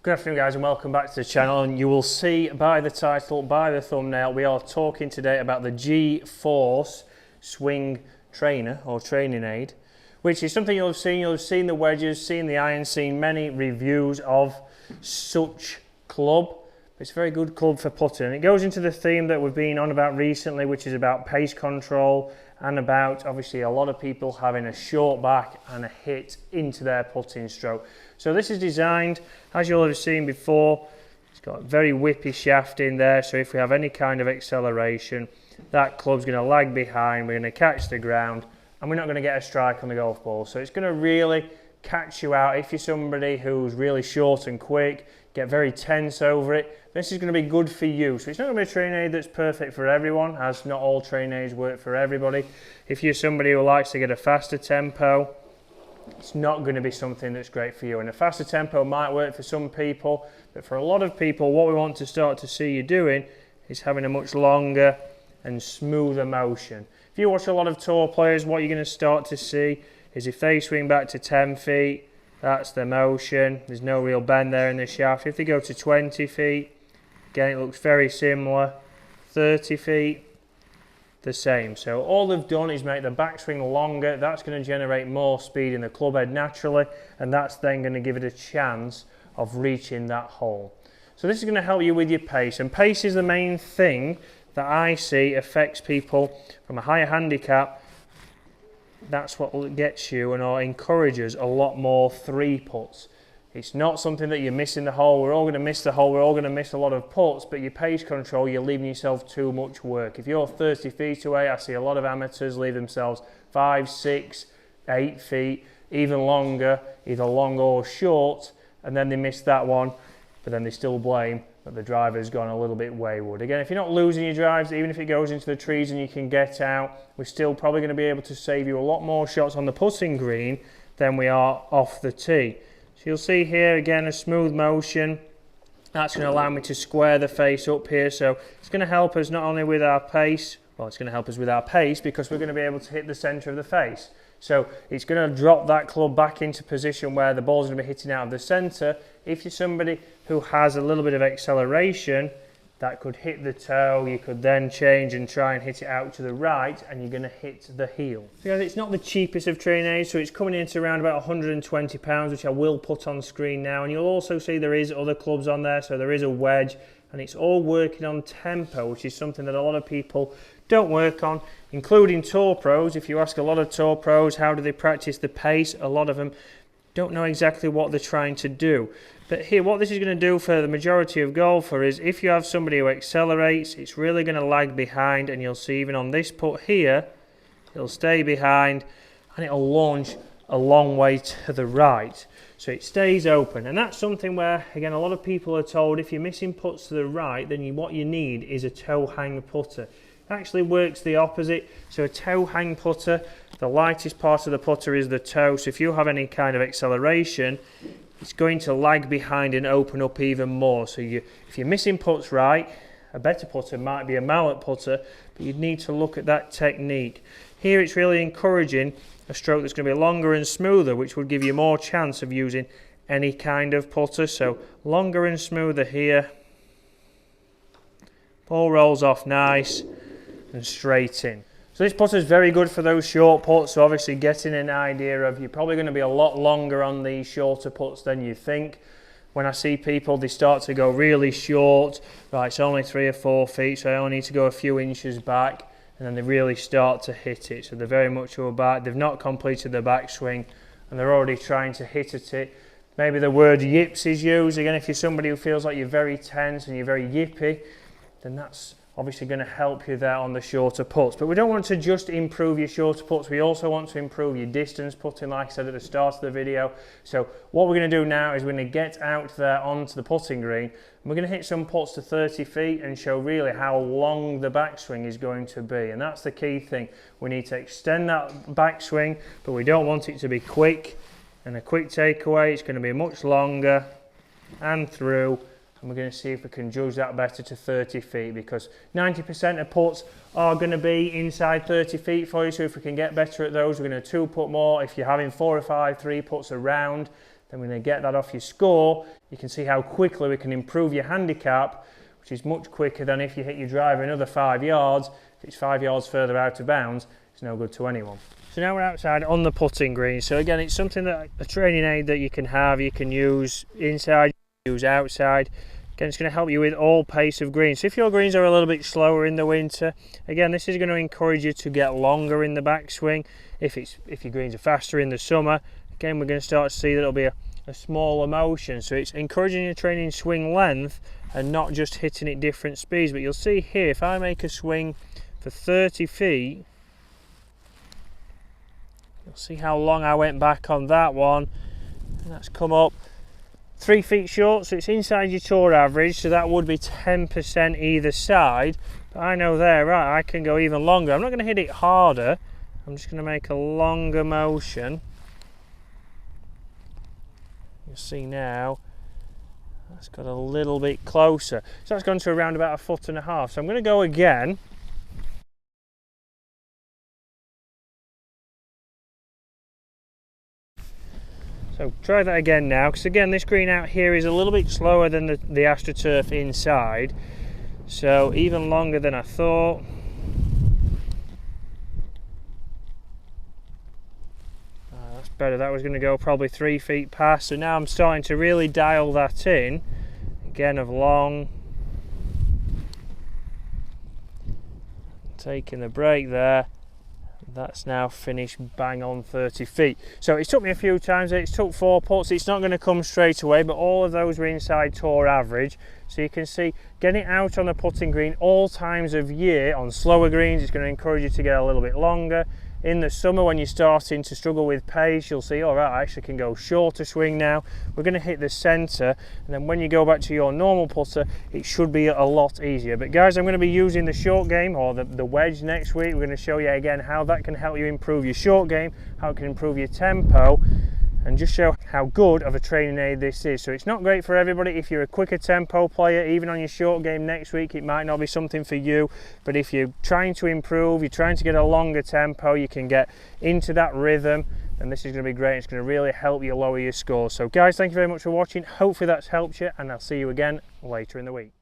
Good afternoon guys and welcome back to the channel, and you will see by the title, by the thumbnail, we are talking today about the GForce swing trainer or training aid, which is something you'll have seen the wedges, seen the irons, seen many reviews of such club. It's a very good club for putting, and it goes into the theme that we've been on about recently, which is about pace control and about obviously a lot of people having a short back and a hit into their putting stroke. So this is designed, as you'll have seen before, it's got a very whippy shaft in there, so if we have any kind of acceleration, that club's going to lag behind, we're going to catch the ground, and we're not going to get a strike on the golf ball. So it's going to really catch you out. If you're somebody who's really short and quick, get very tense over it, this is going to be good for you. So it's not going to be a training aid that's perfect for everyone, as not all training aids work for everybody. If you're somebody who likes to get a faster tempo, it's not going to be something that's great for you. And a faster tempo might work for some people, but for a lot of people, what we want to start to see you doing is having a much longer and smoother motion. If you watch a lot of tour players, what you're going to start to see is if they swing back to 10 feet, that's the motion. There's no real bend there in the shaft. If they go to 20 feet, again, it looks very similar. 30 feet, the same. So all they've done is make the backswing longer. That's going to generate more speed in the club head naturally, and that's then going to give it a chance of reaching that hole. So this is going to help you with your pace, and pace is the main thing that I see affects people from a higher handicap. That's what gets you and or encourages a lot more three putts. It's not something that you're missing the hole. We're all going to miss the hole. We're all going to miss a lot of putts, but your pace control, you're leaving yourself too much work. If you're 30 feet away, I see a lot of amateurs leave themselves 5, 6, 8 feet, even longer, either long or short, and then they miss that one, but then they still blame that the driver's gone a little bit wayward. Again, if you're not losing your drives, even if it goes into the trees and you can get out, we're still probably going to be able to save you a lot more shots on the putting green than we are off the tee. So you'll see here again a smooth motion. That's going to allow me to square the face up here, so it's going to help us not only with our pace, well, it's going to help us with our pace because we're going to be able to hit the centre of the face. So it's going to drop that club back into position where the ball's going to be hitting out of the centre. If you're somebody who has a little bit of acceleration, that could hit the toe, you could then change and try and hit it out to the right, and you're going to hit the heel. So guys, it's not the cheapest of training aids, so it's coming into around about £120, which I will put on screen now, and you'll also see there is other clubs on there, so there is a wedge, and it's all working on tempo, which is something that a lot of people don't work on, including tour pros. If you ask a lot of tour pros how do they practice the pace, a lot of them don't know exactly what they're trying to do. But here, what this is going to do for the majority of golfers is if you have somebody who accelerates, it's really going to lag behind, and you'll see even on this putt here, it'll stay behind and it'll launch a long way to the right. So it stays open, and that's something where, again, a lot of people are told if you're missing putts to the right, then what you need is a toe hang putter. It actually works the opposite. So a toe hang putter, the lightest part of the putter is the toe, so if you have any kind of acceleration, it's going to lag behind and open up even more. So if you're missing putts right, a better putter might be a mallet putter, but you'd need to look at that technique. Here it's really encouraging a stroke that's going to be longer and smoother, which would give you more chance of using any kind of putter. So longer and smoother here. Ball rolls off nice and straight in. So this putter is very good for those short putts, so obviously getting an idea of you're probably going to be a lot longer on these shorter putts than you think. When I see people, they start to go really short, right, it's only 3 or 4 feet, so I only need to go a few inches back, and then they really start to hit it. So they're very much over back, they've not completed their backswing, and they're already trying to hit at it. Maybe the word yips is used. Again, if you're somebody who feels like you're very tense and you're very yippy, then that's obviously going to help you there on the shorter putts. But we don't want to just improve your shorter putts, we also want to improve your distance putting, like I said at the start of the video. So what we're going to do now is we're going to get out there onto the putting green, and we're going to hit some putts to 30 feet and show really how long the backswing is going to be. And that's the key thing. We need to extend that backswing, but we don't want it to be quick. And a quick takeaway, it's going to be much longer and through. And we're going to see if we can judge that better to 30 feet, because 90% of putts are going to be inside 30 feet for you. So if we can get better at those, we're going to 2 putt more. If you're having 4 or 5 3 putts around, then we're going to get that off your score. You can see how quickly we can improve your handicap, which is much quicker than if you hit your driver another 5 yards. If it's 5 yards further out of bounds, it's no good to anyone. So now we're outside on the putting green. So again, it's something that a training aid that you can have, you can use inside, use outside. Again, it's going to help you with all pace of greens. So if your greens are a little bit slower in the winter, again, this is going to encourage you to get longer in the backswing. If your greens are faster in the summer, again, we're going to start to see that it'll be a smaller motion. So it's encouraging your training swing length and not just hitting at different speeds. But you'll see here, if I make a swing for 30 feet, you'll see how long I went back on that one, and that's come up 3 feet short, so it's inside your tour average, so that would be 10% either side. But I know there, right, I can go even longer. I'm not going to hit it harder, I'm just going to make a longer motion. You'll see now, that's got a little bit closer. So that's gone to around about 1.5 feet. So I'm going to go again. So try that again now, because again this green out here is a little bit slower than the AstroTurf inside, so even longer than I thought. That's better. That was going to go probably 3 feet past, so now I'm starting to really dial that in again, of long, taking the break there. That's now finished bang on 30 feet. So it took me a few times, it took 4 putts. It's not going to come straight away, but all of those were inside tour average. So you can see, getting it out on the putting green all times of year on slower greens, it's going to encourage you to get a little bit longer. In the summer, when you're starting to struggle with pace, you'll see, all right, I actually can go shorter swing now. We're going to hit the centre, and then when you go back to your normal putter, it should be a lot easier. But guys, I'm going to be using the short game, or the wedge, next week. We're going to show you again how that can help you improve your short game, how it can improve your tempo, and just show how good of a training aid this is. So it's not great for everybody. If you're a quicker tempo player, even on your short game next week, it might not be something for you. But if you're trying to improve, you're trying to get a longer tempo, you can get into that rhythm, and this is going to be great. It's going to really help you lower your scores. So guys, thank you very much for watching. Hopefully that's helped you, and I'll see you again later in the week.